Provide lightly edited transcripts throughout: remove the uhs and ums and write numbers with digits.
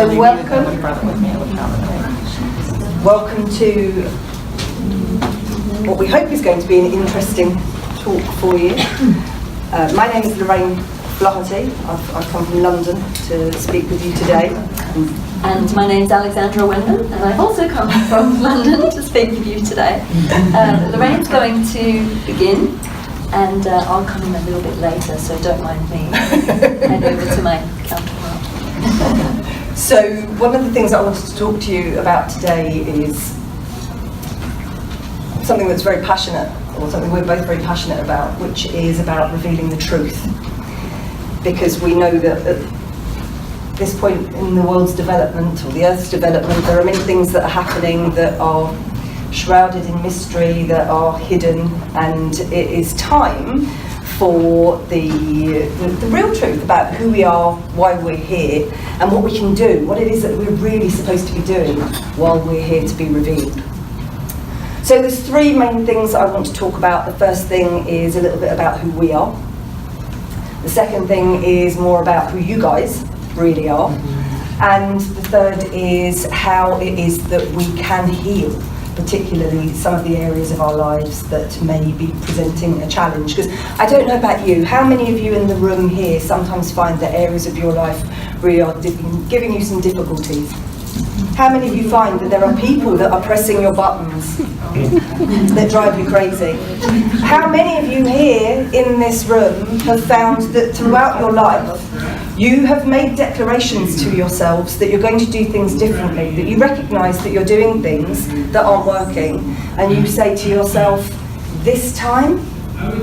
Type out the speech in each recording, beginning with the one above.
So welcome to what we hope is going to be an interesting talk for you. My name is Lorraine Flaherty. I've come from London to speak with you today. And my name is Alexandra and Wenman, and I've also come from London to speak with you today. Lorraine's going to begin, and I'll come in a little bit later, so don't mind me. Head over to my counterpart. So one of the things I wanted to talk to you about today is something that's very passionate, or something we're both very passionate about, which is about revealing the truth. Because we know that at this point in the world's development, or the Earth's development, there are many things that are happening that are shrouded in mystery, that are hidden, and it is time for the real truth about who we are, why we're here, and what we can do, what it is that we're really supposed to be doing while we're here to be revealed. So there's three main things I want to talk about. The first thing is a little bit about who we are. The second thing is more about who you guys really are. And the third is how it is that we can heal, particularly some of the areas of our lives that may be presenting a challenge. Because I don't know about you, how many of you in the room here sometimes find that areas of your life really are giving you some difficulties? How many of you find that there are people that are pressing your buttons that drive you crazy? How many of you here in this room have found that throughout your life you have made declarations to yourselves that you're going to do things differently, that you recognise that you're doing things that aren't working, and you say to yourself, this time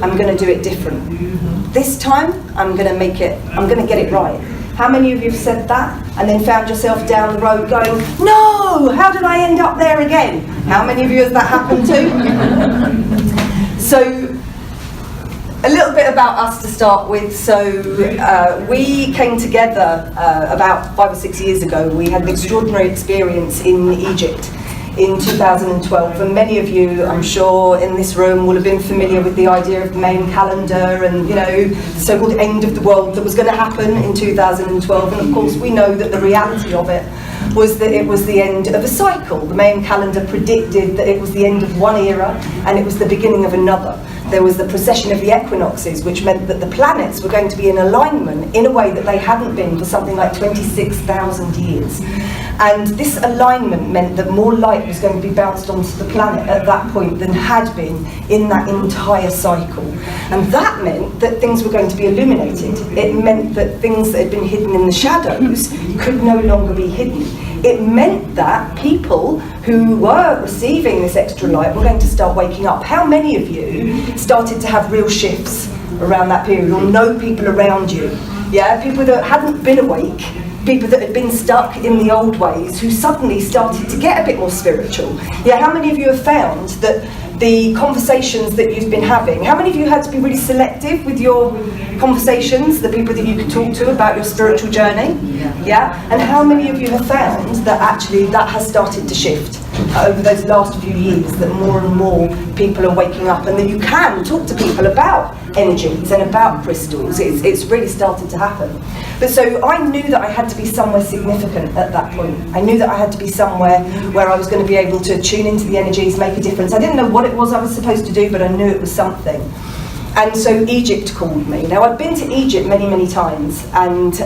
I'm going to do it different. This time I'm going to get it right. How many of you have said that and then found yourself down the road going, no, how did I end up there again? How many of you has that happened to? So, a little bit about us to start with. So we came together about 5 or 6 years ago. We had an extraordinary experience in Egypt in 2012, and many of you, I'm sure, in this room will have been familiar with the idea of the Mayan calendar and, you know, the so-called end of the world that was going to happen in 2012. And of course we know that the reality of it was that it was the end of a cycle. The Mayan calendar predicted that it was the end of one era and it was the beginning of another. There was the precession of the equinoxes, which meant that the planets were going to be in alignment in a way that they hadn't been for something like 26,000 years. And this alignment meant that more light was going to be bounced onto the planet at that point than had been in that entire cycle. And that meant that things were going to be illuminated. It meant that things that had been hidden in the shadows could no longer be hidden. It meant that people who were receiving this extra light were going to start waking up. How many of you started to have real shifts around that period, or know people around you? Yeah, people that hadn't been awake, people that had been stuck in the old ways, who suddenly started to get a bit more spiritual. Yeah, how many of you have found that the conversations that you've been having, how many of you had to be really selective with your conversations, the people that you could talk to about your spiritual journey? Yeah, and how many of you have found that actually that has started to shift over those last few years, that more and more people are waking up and that you can talk to people about energies and about crystals? It's really started to happen. But so I knew that I had to be somewhere significant at that point. I knew that I had to be somewhere where I was going to be able to tune into the energies, make a difference. I didn't know what it was I was supposed to do, but I knew it was something. And so Egypt called me. Now, I've been to Egypt many, many times, and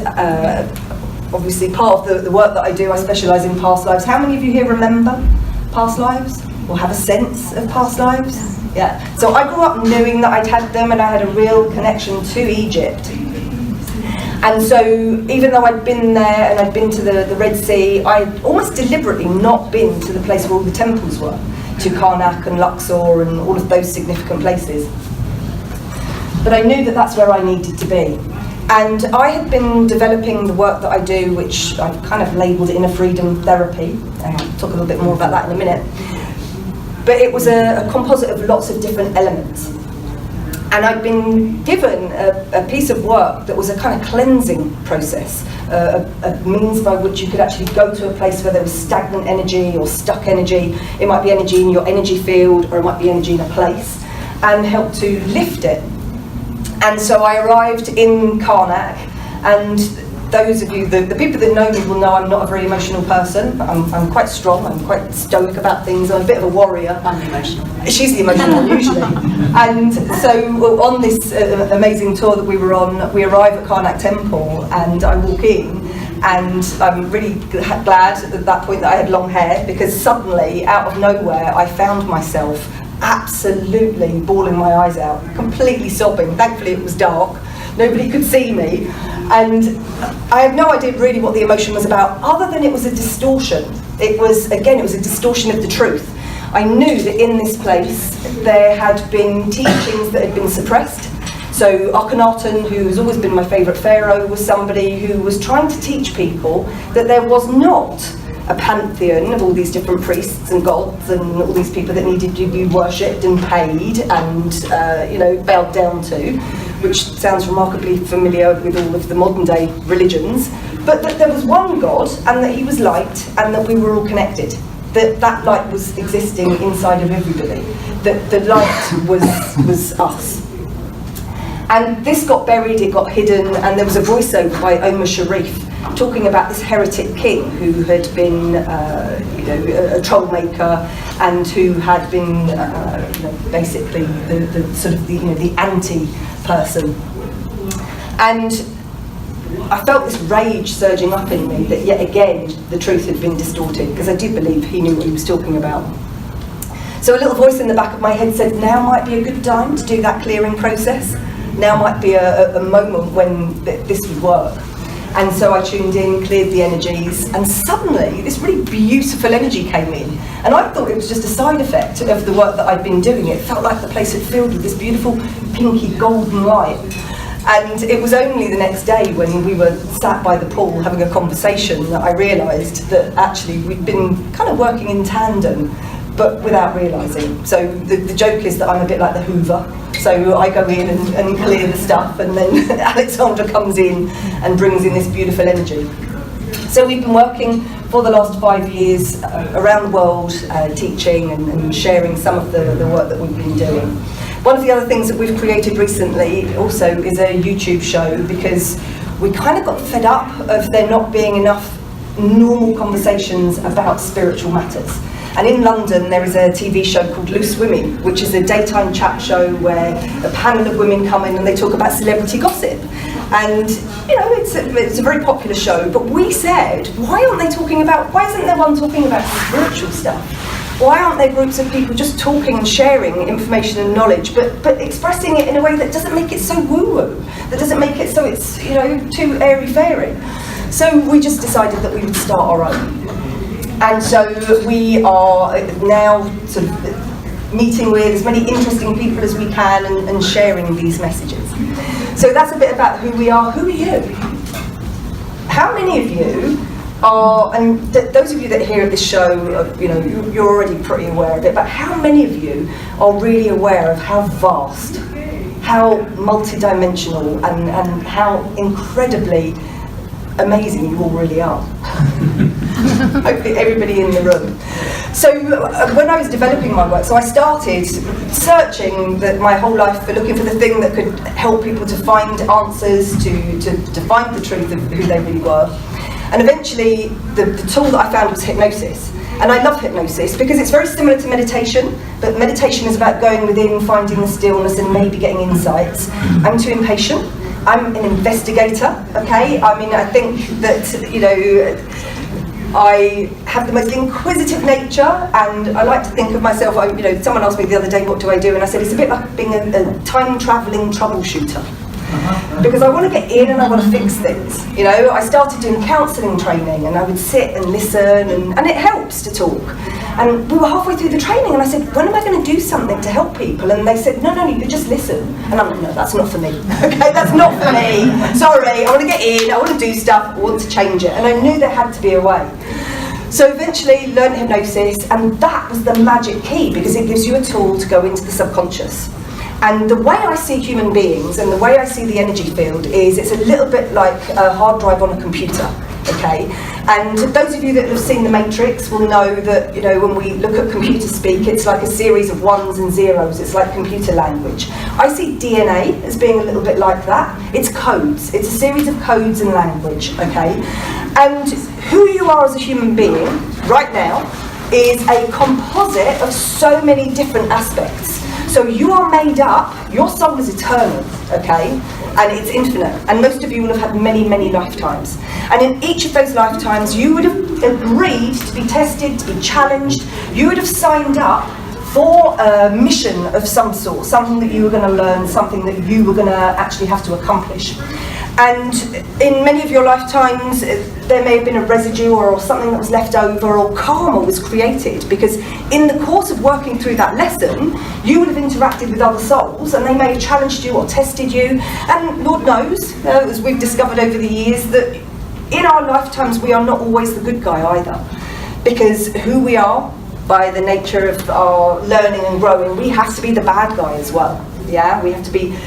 obviously part of the work that I do, I specialise in past lives. How many of you here remember past lives, or have a sense of past lives? Yeah. So I grew up knowing that I'd had them, and I had a real connection to Egypt. And so even though I'd been there and I'd been to the Red Sea, I'd almost deliberately not been to the place where all the temples were, to Karnak and Luxor and all of those significant places. But I knew that that's where I needed to be. And I had been developing the work that I do, which I've kind of labelled inner freedom therapy, and I'll talk a little bit more about that in a minute. But it was a composite of lots of different elements. And I'd been given a piece of work that was a kind of cleansing process, a means by which you could actually go to a place where there was stagnant energy or stuck energy. It might be energy in your energy field, or it might be energy in a place, and help to lift it. And so I arrived in Karnak, and those of you, the people that know me will know I'm not a very emotional person. I'm quite strong, I'm quite stoic about things, I'm a bit of a warrior. I'm emotional. She's the emotional one usually. And so on this amazing tour that we were on, we arrive at Karnak Temple and I walk in, and I'm really glad at that point that I had long hair, because suddenly, out of nowhere, I found myself absolutely bawling my eyes out, completely sobbing. Thankfully it was dark, nobody could see me, and I had no idea really what the emotion was about, other than it was a distortion. It was a distortion of the truth. I knew that in this place there had been teachings that had been suppressed. So Akhenaten, who has always been my favourite pharaoh, was somebody who was trying to teach people that there was not a pantheon of all these different priests and gods and all these people that needed to be worshipped and paid and bowed down to, which sounds remarkably familiar with all of the modern day religions, but that there was one God and that he was light and that we were all connected. That light was existing inside of everybody. That the light was us. And this got buried, it got hidden, and there was a voiceover by Omar Sharif talking about this heretic king who had been a troll maker and who had been basically the anti-person. And I felt this rage surging up in me that yet again the truth had been distorted, because I do believe he knew what he was talking about. So a little voice in the back of my head said, now might be a good time to do that clearing process. Now might be a moment when this would work. And so I tuned in, cleared the energies, and suddenly this really beautiful energy came in. And I thought it was just a side effect of the work that I'd been doing. It felt like the place had filled with this beautiful pinky golden light. And it was only the next day when we were sat by the pool having a conversation that I realised that actually we'd been kind of working in tandem, but without realising. So the joke is that I'm a bit like the Hoover. So I go in and clear the stuff, and then Alexandra comes in and brings in this beautiful energy. So we've been working for the last 5 years around the world, teaching and sharing some of the work that we've been doing. One of the other things that we've created recently also is a YouTube show, because we kind of got fed up of there not being enough normal conversations about spiritual matters. And in London there is a TV show called Loose Women, which is a daytime chat show where a panel of women come in and they talk about celebrity gossip. And it's a very popular show, but we said, why isn't there one talking about spiritual stuff? Why aren't there groups of people just talking and sharing information and knowledge, but expressing it in a way that doesn't make it so woo-woo, that doesn't make it so it's too airy-fairy? So we just decided that we would start our own. And so we are now sort of meeting with as many interesting people as we can and sharing these messages. So that's a bit about who we are. Who are you? How many of you are, and those of you that hear this show, you're already pretty aware of it, but how many of you are really aware of how vast, how multidimensional, and how incredibly amazing you all really are? Hopefully everybody in the room. So when I was developing my work, so I started searching my whole life for looking for the thing that could help people to find answers, to find the truth of who they really were. And eventually the tool that I found was hypnosis. And I love hypnosis because it's very similar to meditation, but meditation is about going within, finding the stillness and maybe getting insights. I'm too impatient. I'm an investigator, okay? I mean, I think that, I have the most inquisitive nature, and I like to think of myself, someone asked me the other day, what do I do? And I said, it's a bit like being a time-travelling troubleshooter. Because I want to get in and I want to fix things. I started doing counselling training, and I would sit and listen, and it helps to talk. And we were halfway through the training, and I said, when am I going to do something to help people? And they said, no, you just listen. And I'm like, no, that's not for me. Okay, that's not for me. Sorry, I want to get in, I want to do stuff, I want to change it. And I knew there had to be a way. So eventually learned hypnosis, and that was the magic key, because it gives you a tool to go into the subconscious. And the way I see human beings and the way I see the energy field is it's a little bit like a hard drive on a computer, okay? And those of you that have seen The Matrix will know that, you know, when we look at computer speak, it's like a series of ones and zeros. It's like computer language. I see DNA as being a little bit like that. It's codes. It's a series of codes and language, okay? And who you are as a human being right now is a composite of so many different aspects. So you are made up, your soul is eternal, okay? And it's infinite. And most of you will have had many, many lifetimes. And in each of those lifetimes, you would have agreed to be tested, to be challenged. You would have signed up for a mission of some sort, something that you were going to learn, something that you were going to actually have to accomplish. And in many of your lifetimes, there may have been a residue or something that was left over, or karma was created, because in the course of working through that lesson, you would have interacted with other souls, and they may have challenged you or tested you. And Lord knows, as we've discovered over the years, that in our lifetimes we are not always the good guy either, because who we are, by the nature of our learning and growing, we have to be the bad guy as well. Yeah, we have to be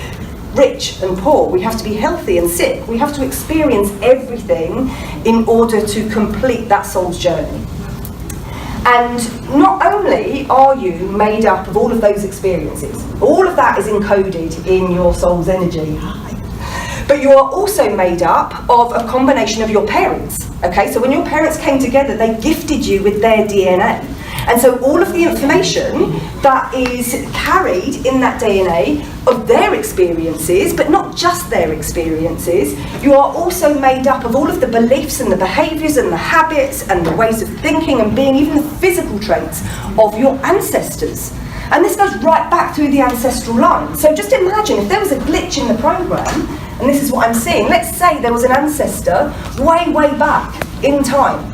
rich and poor, we have to be healthy and sick, we have to experience everything in order to complete that soul's journey. And not only are you made up of all of those experiences, all of that is encoded in your soul's energy, but you are also made up of a combination of your parents. Okay, so when your parents came together, they gifted you with their DNA. And so all of the information that is carried in that DNA of their experiences, but not just their experiences, you are also made up of all of the beliefs and the behaviours and the habits and the ways of thinking and being, even the physical traits of your ancestors. And this goes right back through the ancestral line. So just imagine if there was a glitch in the programme, and this is what I'm seeing, let's say there was an ancestor way, way back in time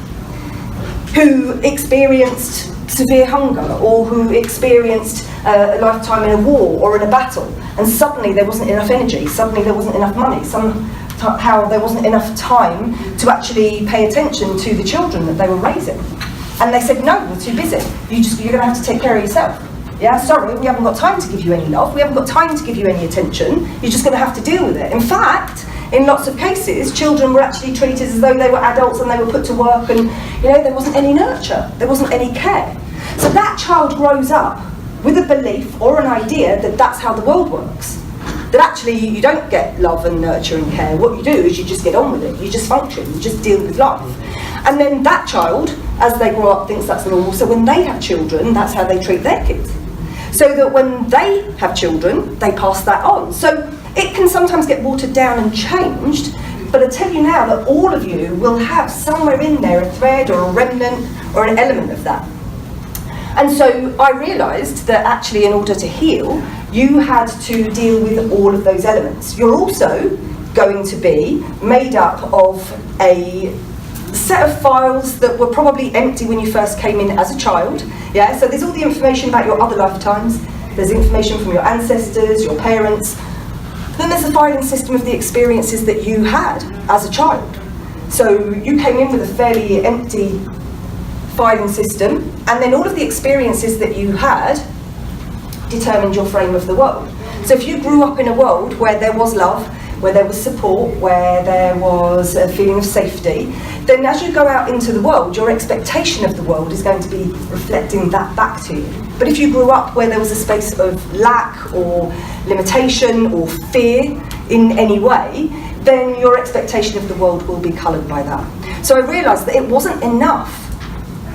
who experienced severe hunger, or who experienced a lifetime in a war or in a battle, and suddenly there wasn't enough energy, suddenly there wasn't enough money, somehow there wasn't enough time to actually pay attention to the children that they were raising. And they said, no, we're too busy, you're going to have to take care of yourself. Yeah, sorry, we haven't got time to give you any love, we haven't got time to give you any attention, you're just going to have to deal with it. In fact, in lots of cases, children were actually treated as though they were adults and they were put to work, and you know, there wasn't any nurture, there wasn't any care. So that child grows up with a belief or an idea that that's how the world works. That actually you don't get love and nurture and care. What you do is you just get on with it, you just function, you just deal with life. And then that child, as they grow up, thinks that's normal, so when they have children, that's how they treat their kids. So that when they have children, they pass that on. So it can sometimes get watered down and changed, but I tell you now that all of you will have somewhere in there a thread or a remnant or an element of that. And so I realised that actually in order to heal, you had to deal with all of those elements. You're also going to be made up of a set of files that were probably empty when you first came in as a child. Yeah, so there's all the information about your other lifetimes, there's information from your ancestors, your parents. Then there's a filing system of the experiences that you had as a child. So you came in with a fairly empty filing system, and then all of the experiences that you had determined your frame of the world. So if you grew up in a world where there was love, where there was support, where there was a feeling of safety, then as you go out into the world, your expectation of the world is going to be reflecting that back to you. But if you grew up where there was a space of lack or limitation or fear in any way, then your expectation of the world will be coloured by that. So I realised that it wasn't enough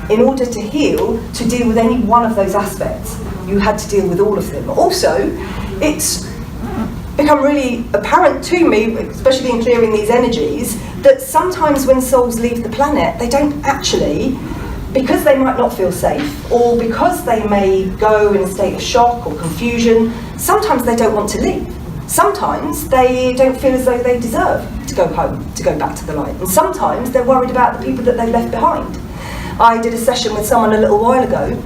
in order to heal to deal with any one of those aspects. You had to deal with all of them. Also, it's become really apparent to me, especially in clearing these energies, that sometimes when souls leave the planet, they don't actually, because they might not feel safe, or because they may go in a state of shock or confusion, sometimes they don't want to leave. Sometimes they don't feel as though they deserve to go home, to go back to the light. And sometimes they're worried about the people that they left behind. I did a session with someone a little while ago,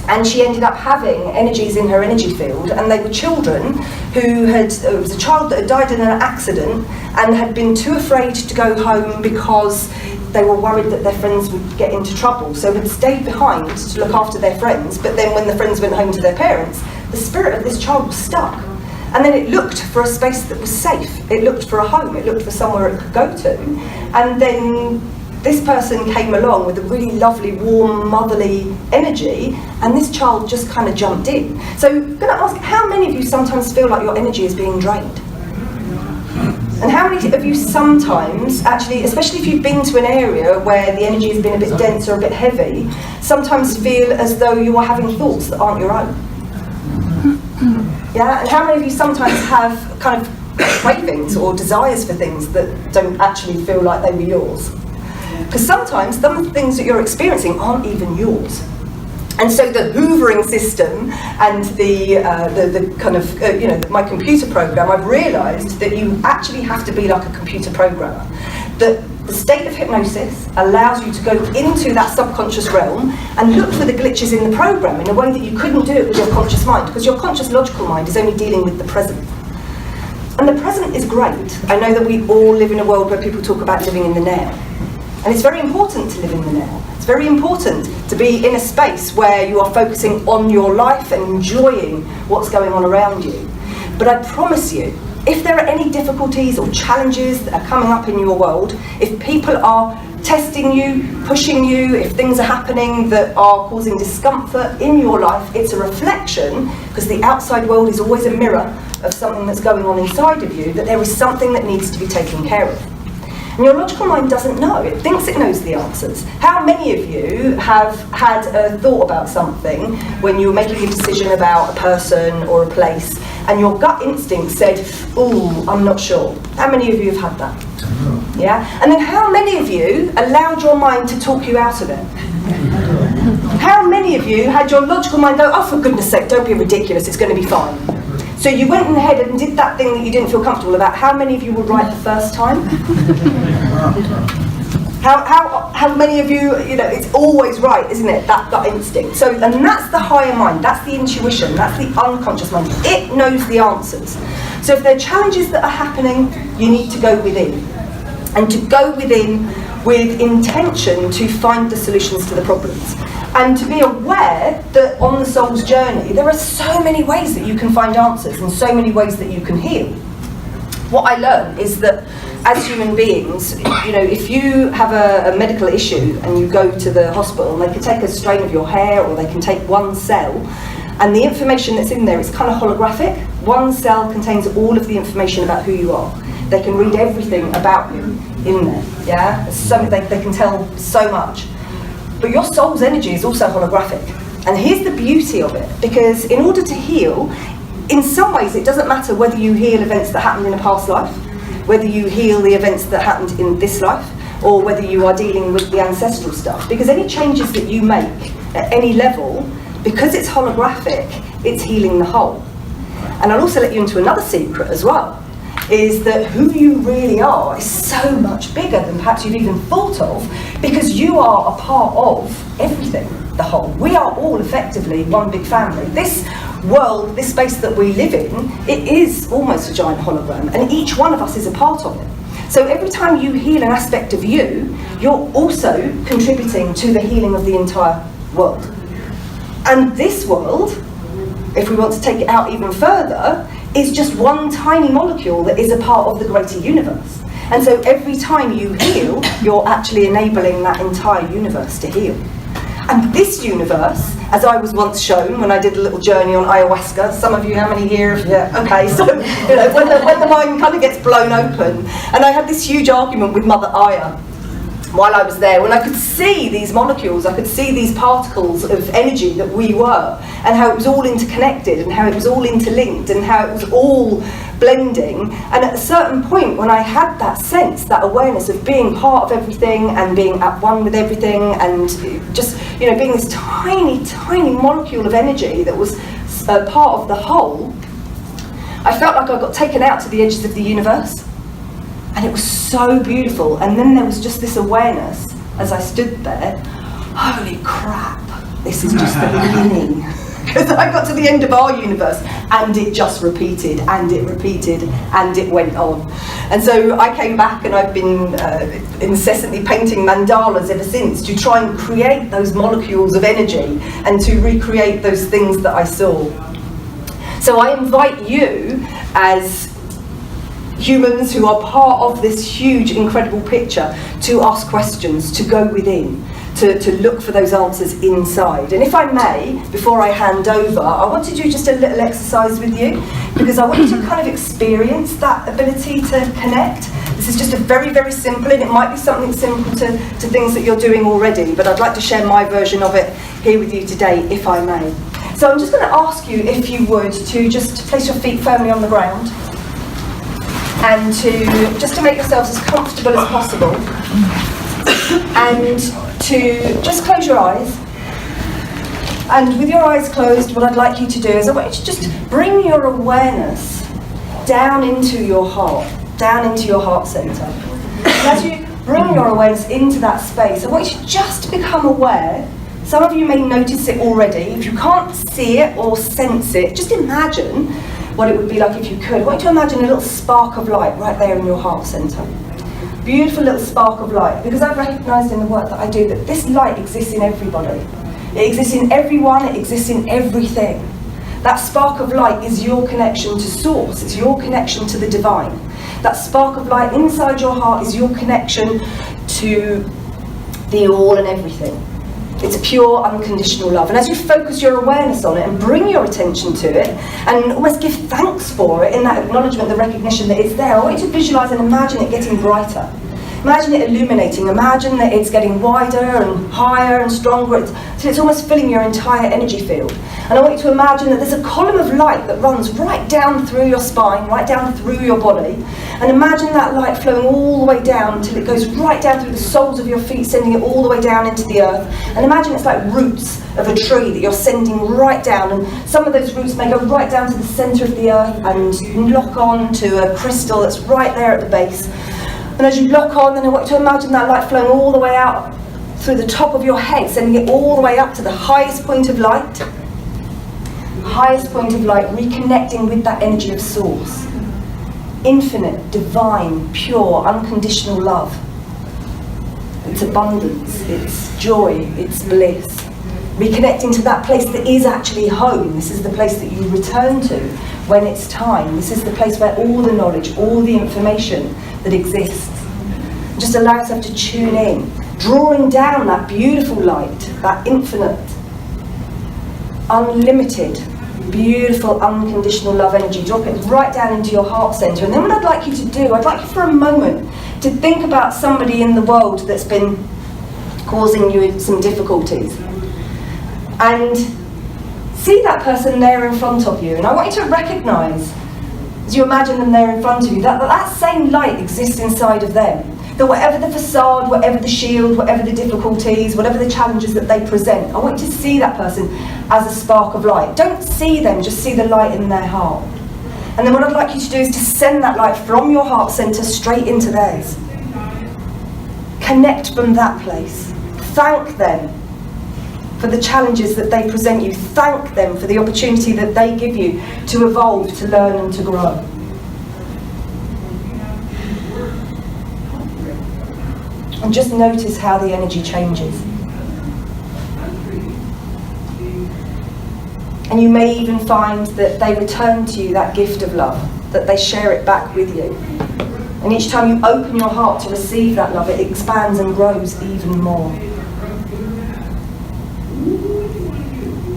and she ended up having energies in her energy field, and they were children who it was a child that had died in an accident and had been too afraid to go home because they were worried that their friends would get into trouble, so had stayed behind to look after their friends. But then when the friends went home to their parents, the spirit of this child was stuck. And then it looked for a space that was safe, it looked for a home, it looked for somewhere it could go to. And then this person came along with a really lovely, warm, motherly energy, and this child just kind of jumped in. So I'm going to ask, how many of you sometimes feel like your energy is being drained? And how many of you sometimes, actually, especially if you've been to an area where the energy has been a bit dense or a bit heavy, sometimes feel as though you are having thoughts that aren't your own? Yeah, and how many of you sometimes have kind of cravings or desires for things that don't actually feel like they were yours? Because sometimes some of the things that you're experiencing aren't even yours. And so the hoovering system and the kind of, my computer program, I've realised that you actually have to be like a computer programmer. That the state of hypnosis allows you to go into that subconscious realm and look for the glitches in the program in a way that you couldn't do it with your conscious mind, because your conscious logical mind is only dealing with the present. And the present is great. I know that we all live in a world where people talk about living in the now. And it's very important to live in the now. It's very important to be in a space where you are focusing on your life and enjoying what's going on around you. But I promise you, if there are any difficulties or challenges that are coming up in your world, if people are testing you, pushing you, if things are happening that are causing discomfort in your life, it's a reflection, because the outside world is always a mirror of something that's going on inside of you, that there is something that needs to be taken care of. And your logical mind doesn't know. It thinks it knows the answers. How many of you have had a thought about something when you were making a decision about a person or a place, and your gut instinct said, ooh, I'm not sure? How many of you have had that? Yeah? And then how many of you allowed your mind to talk you out of it? How many of you had your logical mind go, oh, for goodness sake, don't be ridiculous, it's going to be fine? So you went ahead and did that thing that you didn't feel comfortable about. How many of you were right the first time? How many of you, it's always right, isn't it? That instinct. So, and that's the higher mind, that's the intuition, that's the unconscious mind. It knows the answers. So if there are challenges that are happening, you need to go within. And to go within with intention to find the solutions to the problems. And to be aware that on the soul's journey, there are so many ways that you can find answers and so many ways that you can heal. What I learned is that as human beings, if you have a medical issue and you go to the hospital, they can take a strain of your hair or they can take one cell, and the information that's in there is kind of holographic. One cell contains all of the information about who you are. They can read everything about you in there, yeah? They can tell so much. But your soul's energy is also holographic. And here's the beauty of it, because in order to heal, in some ways it doesn't matter whether you heal events that happened in a past life, whether you heal the events that happened in this life, or whether you are dealing with the ancestral stuff. Because any changes that you make at any level, because it's holographic, it's healing the whole. And I'll also let you into another secret as well, is that who you really are is so much bigger than perhaps you've even thought of, because you are a part of everything, the whole. We are all effectively one big family. This world, this space that we live in, it is almost a giant hologram, and each one of us is a part of it. So every time you heal an aspect of you, you're also contributing to the healing of the entire world. And this world, if we want to take it out even further, is just one tiny molecule that is a part of the greater universe. And so every time you heal, you're actually enabling that entire universe to heal. And this universe, as I was once shown when I did a little journey on ayahuasca, some of you, how many here? Yeah, okay, so when the mind kind of gets blown open, and I had this huge argument with Mother Aya while I was there, when I could see these molecules, I could see these particles of energy that we were, and how it was all interconnected, and how it was all interlinked, and how it was all blending. And at a certain point, when I had that sense, that awareness of being part of everything, and being at one with everything, and just, being this tiny, tiny molecule of energy that was part of the whole, I felt like I got taken out to the edges of the universe. And it was so beautiful. And then there was just this awareness as I stood there, holy crap, this is just the beginning. Because I got to the end of our universe and it just repeated and it repeated and it went on. And so I came back and I've been incessantly painting mandalas ever since to try and create those molecules of energy and to recreate those things that I saw. So I invite you, as humans who are part of this huge, incredible picture to ask questions, to go within, to look for those answers inside. And if I may, before I hand over, I want to do just a little exercise with you, because I want you to kind of experience that ability to connect. This is just a very, very simple, and it might be something simple to things that you're doing already, but I'd like to share my version of it here with you today, if I may. So I'm just going to ask you, if you would, to just place your feet firmly on the ground, and to make yourselves as comfortable as possible, and to just close your eyes. And with your eyes closed, what I'd like you to do is I want you to just bring your awareness down into your heart centre. And as you bring your awareness into that space, I want you to just become aware. Some of you may notice it already. If you can't see it or sense it, just imagine what it would be like if you could. I want you to imagine a little spark of light right there in your heart centre. Beautiful little spark of light, because I've recognised in the work that I do that this light exists in everybody. It exists in everyone, it exists in everything. That spark of light is your connection to Source, it's your connection to the divine. That spark of light inside your heart is your connection to the all and everything. It's pure, unconditional love. And as you focus your awareness on it and bring your attention to it and almost give thanks for it in that acknowledgement, the recognition that it's there, I want you to visualise and imagine it getting brighter. Imagine it illuminating. Imagine that it's getting wider and higher and stronger. So it's almost filling your entire energy field. And I want you to imagine that there's a column of light that runs right down through your spine, right down through your body. And imagine that light flowing all the way down until it goes right down through the soles of your feet, sending it all the way down into the earth. And imagine it's like roots of a tree that you're sending right down. And some of those roots may go right down to the centre of the earth and lock on to a crystal that's right there at the base. And as you lock on, then I want you to imagine that light flowing all the way out through the top of your head, sending it all the way up to the highest point of light. Highest point of light, reconnecting with that energy of Source. Infinite, divine, pure, unconditional love. It's abundance, it's joy, it's bliss. Reconnecting to that place that is actually home. This is the place that you return to when it's time. This is the place where all the knowledge, all the information that exists. Just allow yourself to tune in, drawing down that beautiful light, that infinite, unlimited, beautiful, unconditional love energy. Drop it right down into your heart centre. And then what I'd like you to do, I'd like you for a moment to think about somebody in the world that's been causing you some difficulties. And see that person there in front of you. And I want you to recognise, as you imagine them there in front of you, that same light exists inside of them. That whatever the facade, whatever the shield, whatever the difficulties, whatever the challenges that they present, I want you to see that person as a spark of light. Don't see them, just see the light in their heart. And then what I'd like you to do is to send that light from your heart centre straight into theirs. Connect from that place. Thank them for the challenges that they present you. Thank them for the opportunity that they give you to evolve, to learn and to grow. And just notice how the energy changes. And you may even find that they return to you that gift of love, that they share it back with you. And each time you open your heart to receive that love, it expands and grows even more.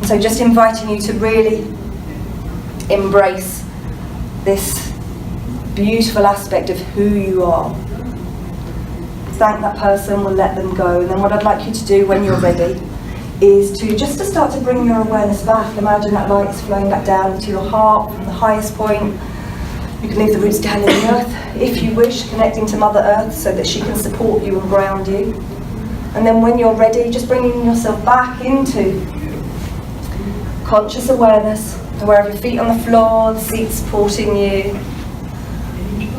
So just inviting you to really embrace this beautiful aspect of who you are. Thank that person, we'll let them go. And then what I'd like you to do when you're ready is to start to bring your awareness back. Imagine that light is flowing back down into your heart from the highest point. You can leave the roots down in the earth if you wish, connecting to Mother Earth so that she can support you and ground you. And then when you're ready, just bringing yourself back into conscious awareness, aware of your feet on the floor, the seat supporting you.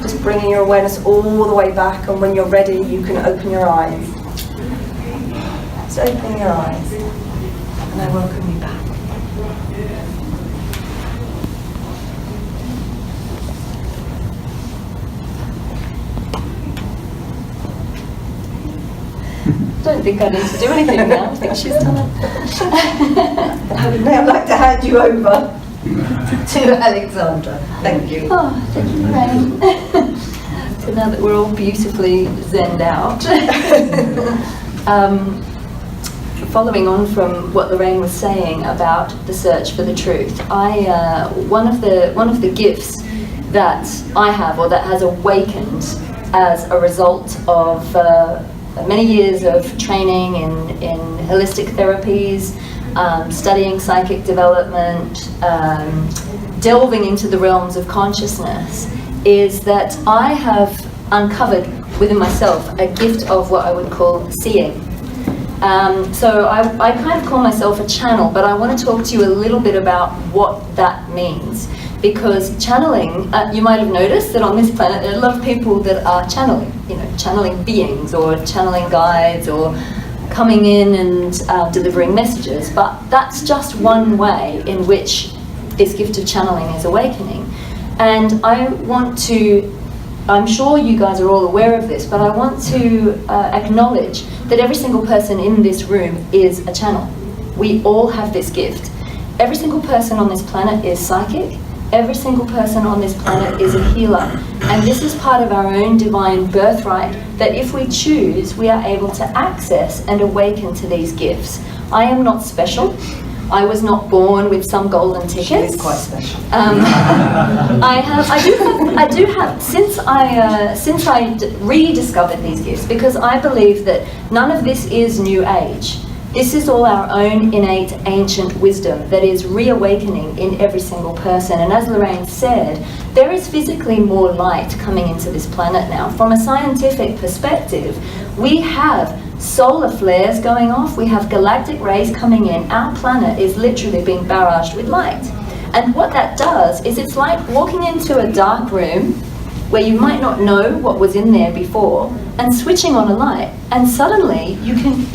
Just bringing your awareness all the way back, and when you're ready, you can open your eyes. Just open your eyes, and I welcome you back. I don't think I need to do anything now. I think she's done it. I would now like to hand you over to Alexandra. Thank you. Oh, thank you, Lorraine. So now that we're all beautifully zenned out, following on from what Lorraine was saying about the search for the truth, one of the gifts that I have, or that has awakened as a result of many years of training in holistic therapies, studying psychic development, delving into the realms of consciousness, is that I have uncovered within myself a gift of what I would call seeing. So I kind of call myself a channel, but I want to talk to you a little bit about what that means. Because channeling, you might have noticed that on this planet there are a lot of people that are channeling, channeling beings or channeling guides or coming in and delivering messages. But that's just one way in which this gift of channeling is awakening. And I want to, I'm sure you guys are all aware of this, but I want to acknowledge that every single person in this room is a channel. We all have this gift. Every single person on this planet is psychic. Every single person on this planet is a healer. And this is part of our own divine birthright, that if we choose, we are able to access and awaken to these gifts. I am not special. I was not born with some golden ticket. She is quite special. I do have, since I rediscovered these gifts, because I believe that none of this is new age. This is all our own innate ancient wisdom that is reawakening in every single person. And as Lorraine said, there is physically more light coming into this planet now. From a scientific perspective, we have solar flares going off, we have galactic rays coming in. Our planet is literally being barraged with light. And what that does is it's like walking into a dark room where you might not know what was in there before, and switching on a light, and suddenly you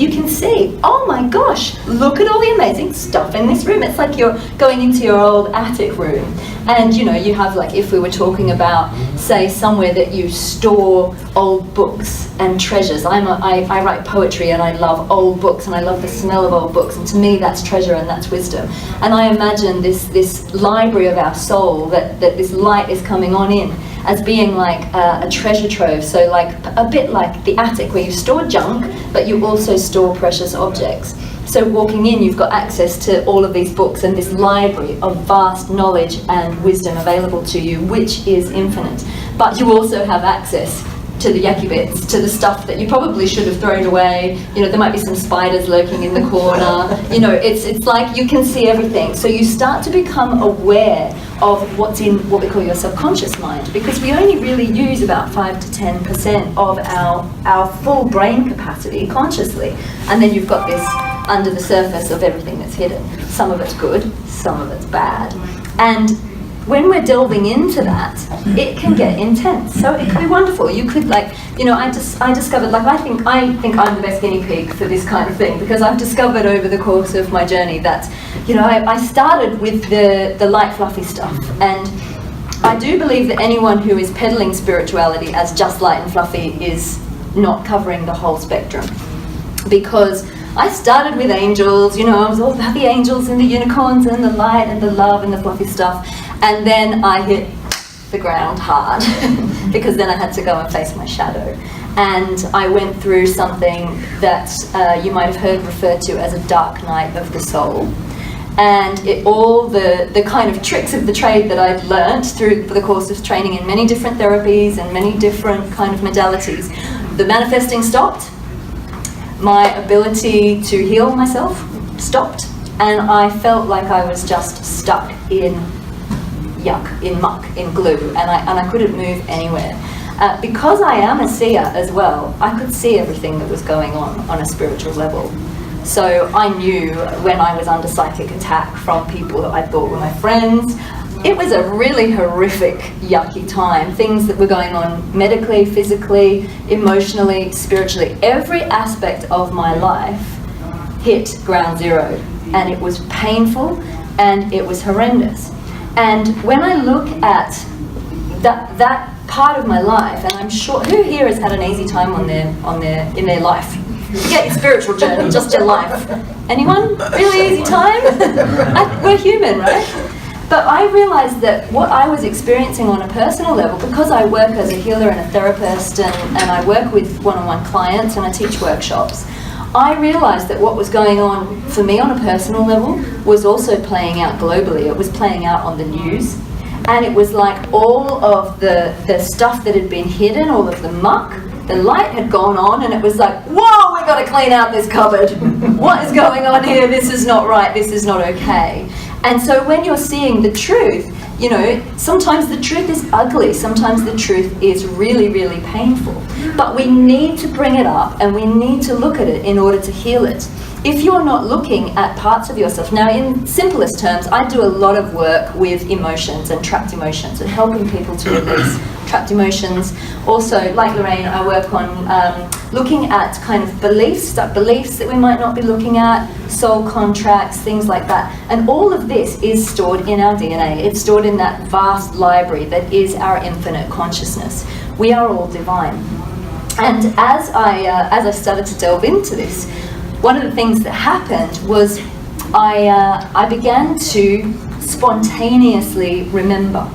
can see, oh my gosh, look at all the amazing stuff in this room. It's like you're going into your old attic room, and you have, like, if we were talking about, say, somewhere that you store old books and treasures. I write poetry, and I love old books, and I love the smell of old books, and to me that's treasure and that's wisdom. And I imagine this library of our soul that this light is coming on in as being like a treasure trove. So like a bit like the attic where you store junk, but you also store precious objects. So walking in, you've got access to all of these books and this library of vast knowledge and wisdom available to you, which is infinite. But you also have access to the yucky bits, to the stuff that you probably should have thrown away. There might be some spiders lurking in the corner. It's like you can see everything. So you start to become aware of what's in what we call your subconscious mind, because we only really use about 5 to 10% of our full brain capacity consciously. And then you've got this under the surface of everything that's hidden. Some of it's good, some of it's bad. And when we're delving into that, it can get intense. So it could be wonderful. You could, I discovered, I think I'm the best guinea pig for this kind of thing, because I've discovered over the course of my journey that, I started with the light fluffy stuff. And I do believe that anyone who is peddling spirituality as just light and fluffy is not covering the whole spectrum. Because I started with angels, I was all about the angels and the unicorns and the light and the love and the fluffy stuff. And then I hit the ground hard because then I had to go and face my shadow. And I went through something that you might have heard referred to as a dark night of the soul. And all the kind of tricks of the trade that I'd learnt through the course of training in many different therapies and many different kind of modalities, the manifesting stopped. My ability to heal myself stopped, and I felt like I was just stuck in yuck, in muck, in glue, and I couldn't move anywhere. Because I am a seer as well, I could see everything that was going on a spiritual level. So I knew when I was under psychic attack from people that I thought were my friends. It was a really horrific, yucky time. Things that were going on medically, physically, emotionally, spiritually. Every aspect of my life hit ground zero, and it was painful and it was horrendous. And when I look at that part of my life, and I'm sure, who here has had an easy time in their life? Forget your spiritual journey, just your life. Anyone? Really easy time? We're human, right? But I realized that what I was experiencing on a personal level, because I work as a healer and a therapist, and I work with one-on-one clients and I teach workshops, I realized that what was going on for me on a personal level was also playing out globally. It was playing out on the news. And it was like all of the stuff that had been hidden, all of the muck, the light had gone on, and it was like, whoa, we've got to clean out this cupboard. What is going on here? This is not right. This is not okay. And so when you're seeing the truth, you know, sometimes the truth is ugly. Sometimes the truth is really, really painful. But we need to bring it up and we need to look at it in order to heal it. If you're not looking at parts of yourself, now in simplest terms, I do a lot of work with emotions and trapped emotions and helping people to release trapped emotions. Also, like Lorraine, I work on looking at kind of beliefs that we might not be looking at, soul contracts, things like that. And all of this is stored in our DNA. It's stored in that vast library that is our infinite consciousness. We are all divine. And as I started to delve into this, one of the things that happened was I began to spontaneously remember.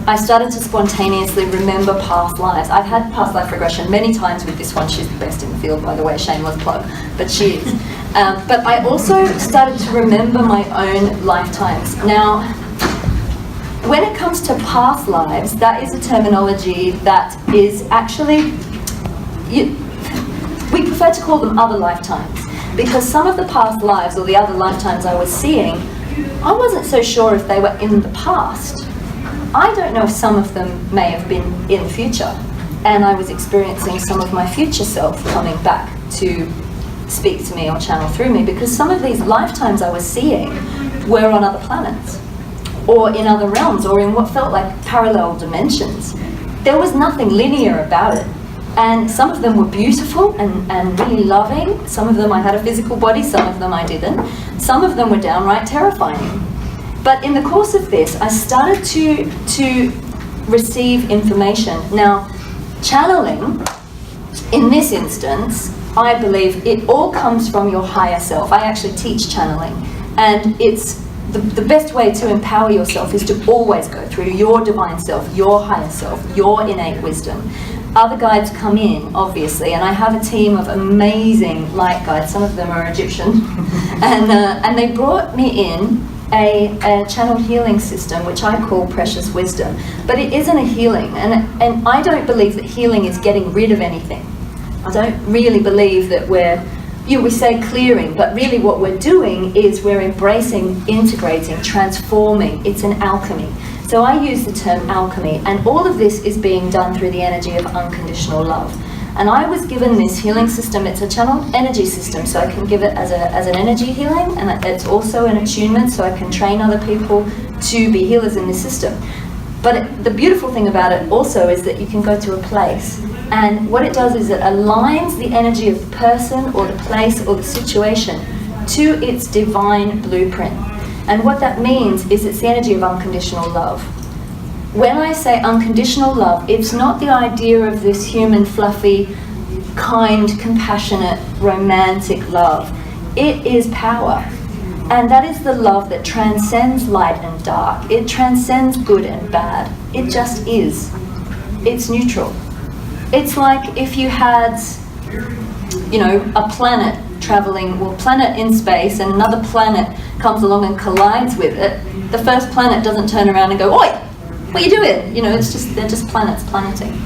I started to spontaneously remember past lives. I've had past life regression many times with this one. She's the best in the field, by the way, shameless plug, but she is. But I also started to remember my own lifetimes. Now, when it comes to past lives, that is a terminology that is actually, we prefer to call them other lifetimes, because some of the past lives or the other lifetimes I was seeing, I wasn't so sure if they were in the past. I don't know if some of them may have been in the future, and I was experiencing some of my future self coming back to speak to me or channel through me, because some of these lifetimes I was seeing were on other planets or in other realms or in what felt like parallel dimensions. There was nothing linear about it. And some of them were beautiful and really loving. Some of them I had a physical body, some of them I didn't. Some of them were downright terrifying. But in the course of this, I started to receive information. Now, channeling, in this instance, I believe it all comes from your higher self. I actually teach channeling. And it's the best way to empower yourself is to always go through your divine self, your higher self, your innate wisdom. Other guides come in, obviously, and I have a team of amazing light guides. Some of them are Egyptian, and they brought me in a channel healing system, which I call Precious Wisdom. But it isn't a healing, and I don't believe that healing is getting rid of anything. I don't really believe that we say clearing, but really what we're doing is we're embracing, integrating, transforming. It's an alchemy. So I use the term alchemy, and all of this is being done through the energy of unconditional love. And I was given this healing system. It's a channel energy system, so I can give it as an energy healing, and it's also an attunement, so I can train other people to be healers in this system. But the beautiful thing about it also is that you can go to a place, and what it does is it aligns the energy of the person or the place or the situation to its divine blueprint. And what that means is it's the energy of unconditional love. When I say unconditional love, it's not the idea of this human, fluffy, kind, compassionate, romantic love. It is power. And that is the love that transcends light and dark. It transcends good and bad. It just is. It's neutral. It's like if you had, a planet planet in space, and another planet comes along and collides with it. The first planet doesn't turn around and go, "Oi, what are you doing?" They're just planets planeting.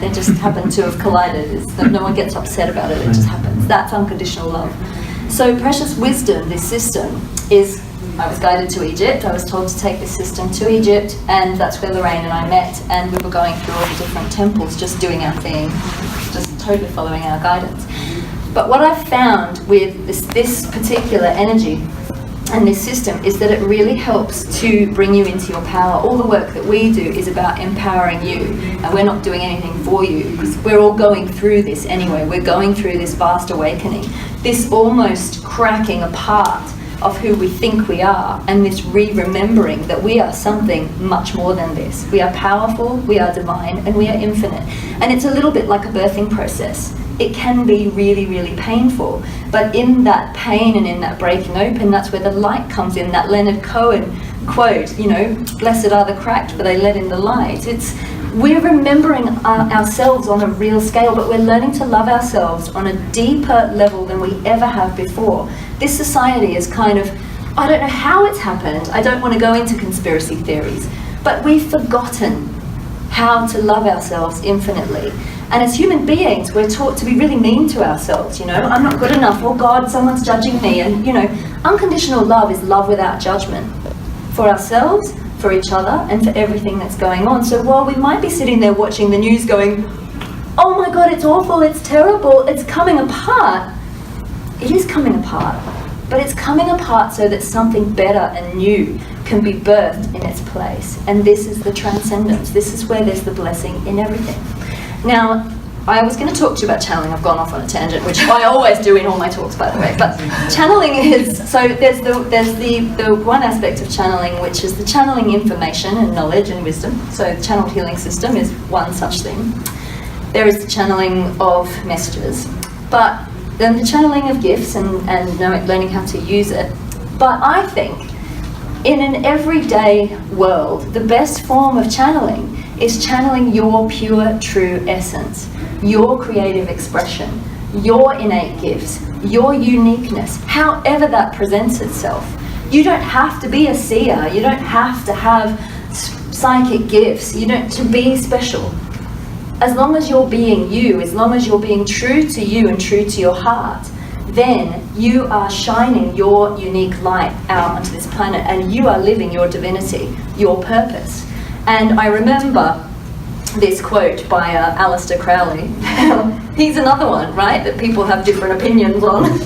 They just happen to have collided. No one gets upset about it. It just happens. That's unconditional love. So Precious Wisdom, this system, is, I was guided to Egypt. I was told to take this system to Egypt, and that's where Lorraine and I met, and we were going through all the different temples, just doing our thing, just totally following our guidance. But what I found with this particular energy and this system is that it really helps to bring you into your power. All the work that we do is about empowering you, and we're not doing anything for you, because we're all going through this anyway. We're going through this vast awakening, this almost cracking apart of who we think we are, and this re-remembering that we are something much more than this. We are powerful, we are divine, and we are infinite. And it's a little bit like a birthing process. it can be really, really painful. But in that pain and in that breaking open, that's where the light comes in. That Leonard Cohen quote, you know, blessed are the cracked, for they let in the light. We're remembering ourselves on a real scale, but we're learning to love ourselves on a deeper level than we ever have before. This society is kind of, I don't know how it's happened. I don't want to go into conspiracy theories, but we've forgotten how to love ourselves infinitely. And as human beings, we're taught to be really mean to ourselves, you know, I'm not good enough, oh God, someone's judging me. And, you know, unconditional love is love without judgment for ourselves, for each other, and for everything that's going on. So while we might be sitting there watching the news going, oh my God, it's awful, it's terrible, it's coming apart, it is coming apart. But it's coming apart so that something better and new can be birthed in its place. And this is the transcendence. This is where there's the blessing in everything. Now, I was going to talk to you about channeling. I've gone off on a tangent, which I always do in all my talks, by the way. But channeling is, so there's the one aspect of channeling, which is the channeling information and knowledge and wisdom. So the channeled healing system is one such thing. There is the channeling of messages. But then the channeling of gifts and learning how to use it. But I think in an everyday world, the best form of channeling is channeling your pure, true essence, your creative expression, your innate gifts, your uniqueness, however that presents itself. You don't have to be a seer, you don't have to have psychic gifts, you don't to be special. As long as you're being you, as long as you're being true to you and true to your heart, then you are shining your unique light out onto this planet and you are living your divinity, your purpose. And I remember this quote by Aleister Crowley. He's another one, right, that people have different opinions on.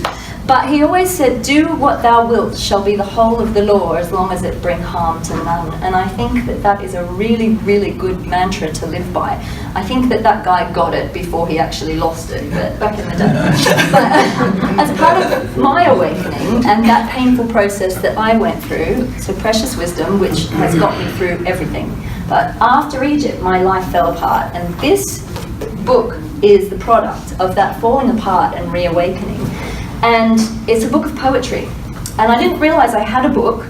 But he always said, do what thou wilt shall be the whole of the law as long as it bring harm to none. And I think that that is a really, really good mantra to live by. I think that that guy got it before he actually lost it, but back in the day. But as part of my awakening and that painful process that I went through, so precious wisdom, which has got me through everything. But after Egypt, my life fell apart. And this book is the product of that falling apart and reawakening. And it's a book of poetry. And I didn't realize I had a book.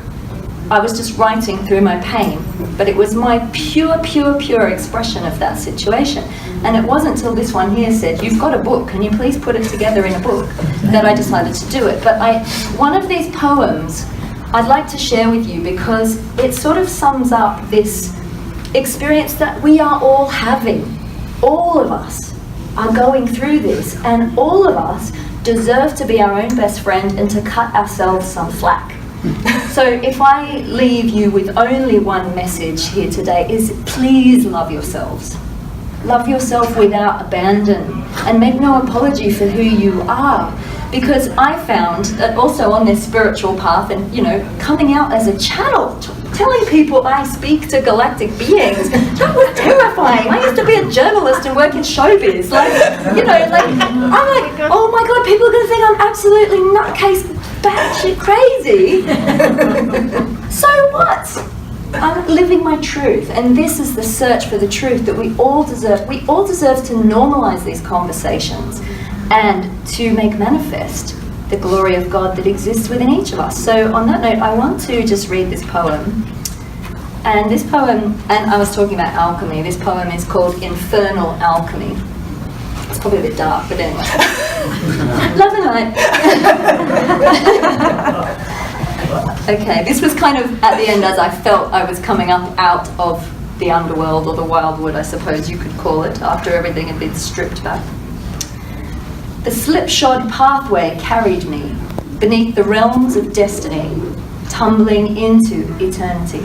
I was just writing through my pain. But it was my pure, pure, pure expression of that situation. And it wasn't until this one here said, you've got a book, can you please put it together in a book, that I decided to do it. But one of these poems I'd like to share with you because it sort of sums up this experience that we are all having. All of us are going through this, and all of us deserve to be our own best friend and to cut ourselves some slack. So if I leave you with only one message here today is please love yourselves. Love yourself without abandon and make no apology for who you are. Because I found that also on this spiritual path and, you know, coming out as a channel, telling people I speak to galactic beings, that was terrifying. I used to be a journalist and work in showbiz. Like, you know, like, I'm like, oh my God, people are going to think I'm absolutely nutcase, batshit crazy. So what? I'm living my truth, and this is the search for the truth that we all deserve. We all deserve to normalize these conversations and to make manifest the glory of God that exists within each of us. So on that note, I want to just read this poem. And this poem, and I was talking about alchemy, this poem is called Infernal Alchemy. It's probably a bit dark, but anyway. Love and light. Okay, this was kind of at the end as I felt I was coming up out of the underworld, or the wildwood, I suppose you could call it, after everything had been stripped back. The slipshod pathway carried me beneath the realms of destiny, tumbling into eternity.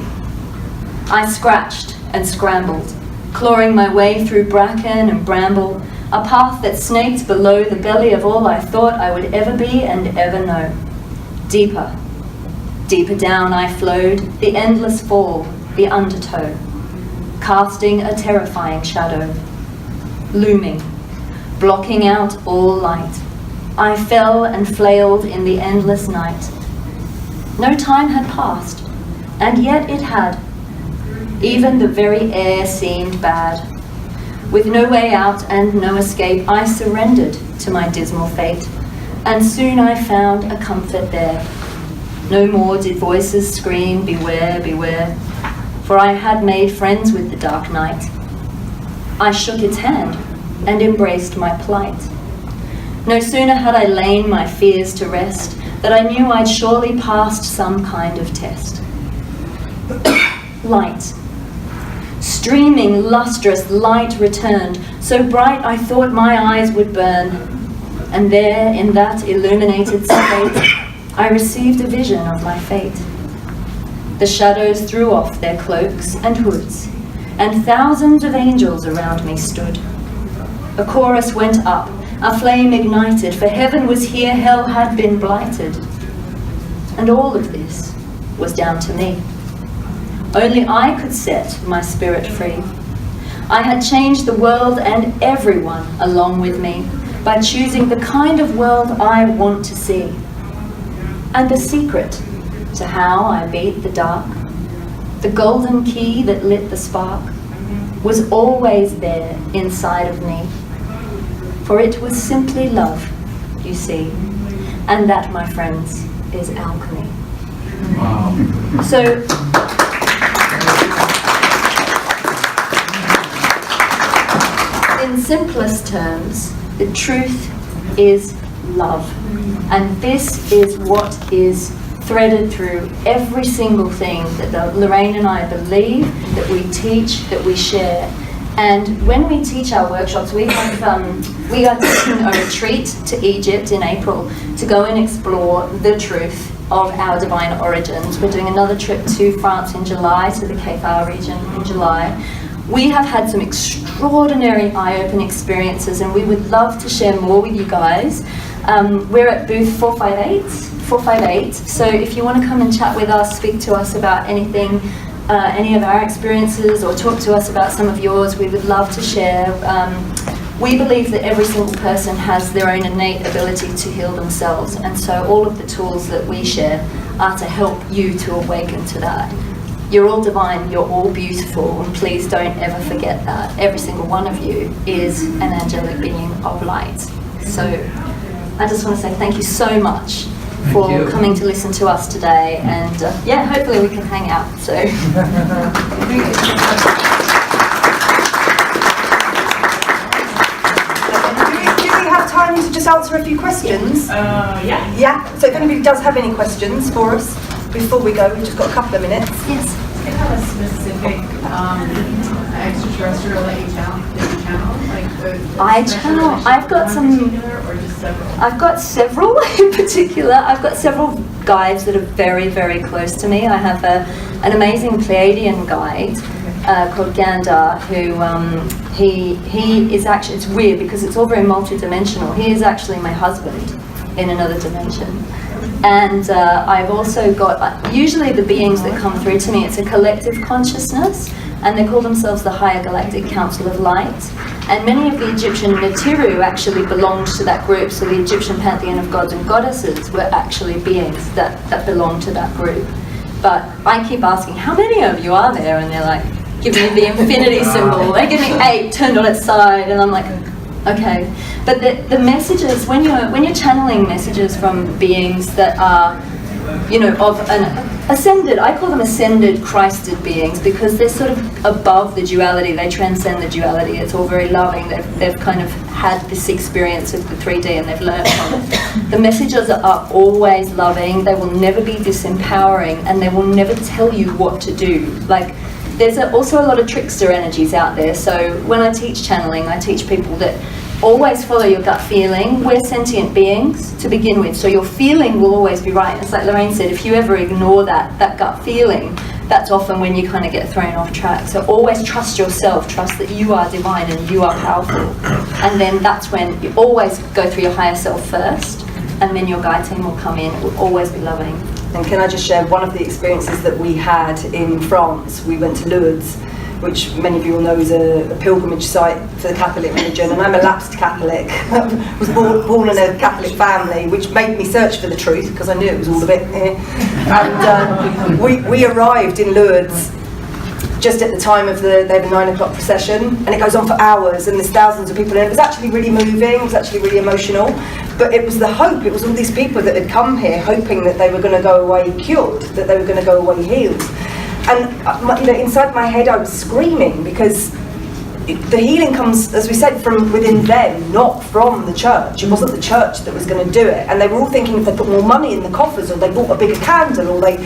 I scratched and scrambled, clawing my way through bracken and bramble, a path that snaked below the belly of all I thought I would ever be and ever know. Deeper, deeper down I flowed, the endless fall, the undertow, casting a terrifying shadow, looming, blocking out all light. I fell and flailed in the endless night. No time had passed, and yet it had. Even the very air seemed bad. With no way out and no escape, I surrendered to my dismal fate, and soon I found a comfort there. No more did voices scream, beware, beware, for I had made friends with the dark night. I shook its hand and embraced my plight. No sooner had I lain my fears to rest, that I knew I'd surely passed some kind of test. Light. Streaming, lustrous light returned, so bright I thought my eyes would burn. And there, in that illuminated state, I received a vision of my fate. The shadows threw off their cloaks and hoods, and thousands of angels around me stood. A chorus went up, a flame ignited, for heaven was here, hell had been blighted. And all of this was down to me. Only I could set my spirit free. I had changed the world and everyone along with me by choosing the kind of world I want to see. And the secret to how I beat the dark, the golden key that lit the spark, was always there inside of me. For it was simply love, you see, and that, my friends, is alchemy. Wow. So, in simplest terms, the truth is love. And this is what is threaded through every single thing that Lorraine and I believe, that we teach, that we share. And when we teach our workshops, we are taking a retreat to Egypt in April to go and explore the truth of our divine origins. We're doing another trip to France in July, to the Kefar region in July. We have had some extraordinary eye-opening experiences, and we would love to share more with you guys. We're at booth 458, so if you want to come and chat with us, speak to us about anything, any of our experiences, or talk to us about some of yours, we would love to share. We believe that every single person has their own innate ability to heal themselves, and so all of the tools that we share are to help you to awaken to that. You're all divine, you're all beautiful, and please don't ever forget that. Every single one of you is an angelic being of light. So I just want to say thank you so much for coming to listen to us today, and yeah, hopefully we can hang out. So. Do we have time to just answer a few questions? Yeah. Yeah, so if anybody does have any questions for us before we go, we've just got a couple of minutes. Yes. Do you have a specific extraterrestrial that you channel? I channel. I've got some. Or just several? I've got several in particular. I've got several guides that are very, very close to me. I have an amazing Pleiadian guide called Gandar, who he is actually. It's weird because it's all very multidimensional. He is actually my husband in another dimension. And I've also got, usually the beings that come through to me, it's a collective consciousness, and they call themselves the Higher Galactic Council of Light. And many of the Egyptian Natiru actually belonged to that group, so the Egyptian pantheon of gods and goddesses were actually beings that belonged to that group. But I keep asking, how many of you are there? And they're like, give me the infinity symbol. They give me 8 turned on its side, and I'm like, okay. But the messages, when you're channeling messages from beings that are, you know, of an ascended, I call them ascended Christed beings, because they're sort of above the duality, they transcend the duality, it's all very loving, they've kind of had this experience of the 3D and they've learned from it. The messages are always loving, they will never be disempowering, and they will never tell you what to do. Like, there's also a lot of trickster energies out there, so when I teach channeling, I teach people that always follow your gut feeling. We're sentient beings to begin with, so your feeling will always be right. It's like Lorraine said, if you ever ignore that gut feeling, that's often when you kind of get thrown off track. So always trust yourself, trust that you are divine and you are powerful. And then that's when you always go through your higher self first, and then your guide team will come in. It will always be loving. And can I just share one of the experiences that we had in France? We went to Lourdes, which many of you will know is a pilgrimage site for the Catholic religion, and I'm a lapsed Catholic. I was born in a Catholic family, which made me search for the truth, because I knew it was all of it. And we arrived in Lourdes just at the time of they have a 9 o'clock procession, and it goes on for hours, and there's thousands of people, and it was actually really moving, it was actually really emotional, but it was the hope, it was all these people that had come here hoping that they were going to go away cured, that they were going to go away healed. And inside my head I was screaming, because the healing comes, as we said, from within them, not from the church. It wasn't the church that was going to do it. And they were all thinking if they put more money in the coffers, or they bought a bigger candle, or they,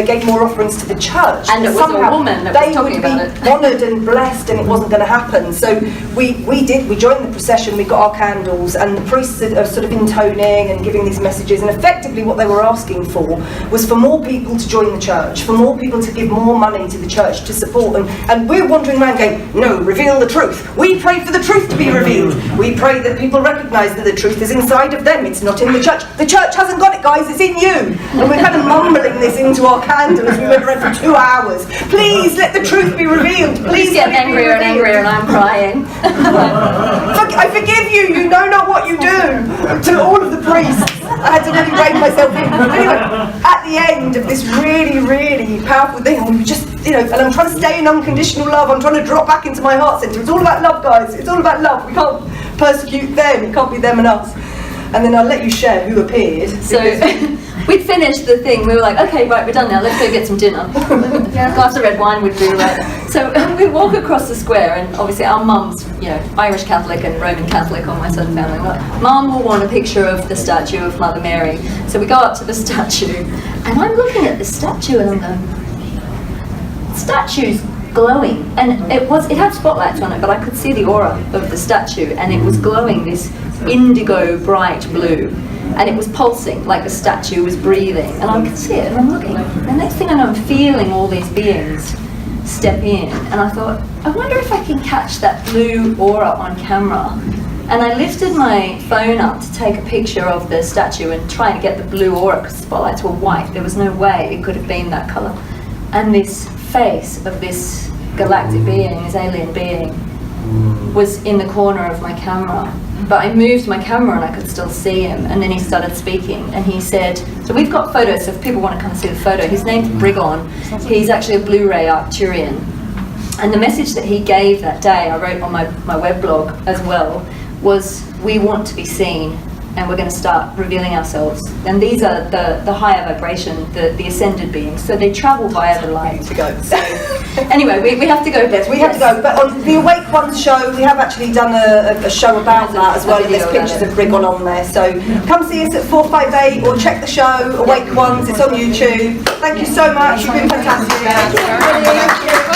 gave more offerings to the church, and it was a woman that was talking about it, they would be honoured and blessed, and it wasn't going to happen. So we joined the procession, we got our candles, and the priests are sort of intoning and giving these messages. And effectively, what they were asking for was for more people to join the church, for more people to give more money to the church to support them. And we're wandering around going, no, reveal the truth. We pray for the truth to be revealed. We pray that people recognise that the truth is inside of them. It's not in the church. The church hasn't got it, guys. It's in you. And we're kind of mumbling this into our candle as we went around for 2 hours. Please let the truth be revealed. Please get angrier and angrier, and I'm crying. I forgive you. You know not what you do. To all of the priests, I had to really rein myself in. Anyway, at the end of this really, really powerful thing, we were just, and I'm trying to stay in unconditional love. I'm trying to drop back into my heart centre. It's all about love, guys. It's all about love. We can't persecute them. It can't be them and us. And then I'll let you share who appeared. So we'd finished the thing. We were like, okay, right, we're done now. Let's go get some dinner. A glass of red wine would do right. So we walk across the square, and obviously our mum's, Irish Catholic and Roman Catholic on my side of the family. Mum will want a picture of the statue of Mother Mary. So we go up to the statue, and I'm looking at the statue, and I'm going, statue's glowing, and it had spotlights on it, but I could see the aura of the statue, and it was glowing this indigo bright blue, and it was pulsing like the statue was breathing, and I could see it, and I'm looking, and the next thing I know, I'm feeling all these beings step in, and I thought, I wonder if I can catch that blue aura on camera. And I lifted my phone up to take a picture of the statue and try and get the blue aura, because the spotlights were white. There was no way it could have been that colour. And this face of this galactic being, this alien being, was in the corner of my camera. But I moved my camera and I could still see him, and then he started speaking, and he said, so we've got photos, so if people want to come and see the photo, his name's Brigon. He's actually a Blu-ray Arcturian. And the message that he gave that day, I wrote on my weblog as well, was, we want to be seen, and we're going to start revealing ourselves. And these are the higher vibration, the ascended beings. So they travel via the light. To go. So anyway, we have to go. Yes, we have to go. But on the Awake Ones show, we have actually done a show about that as well. And there's pictures of Brigon on there. So come see us at 458, or check the show, Awake Ones. It's on YouTube. Thank you so much. You've been fantastic. Thank you.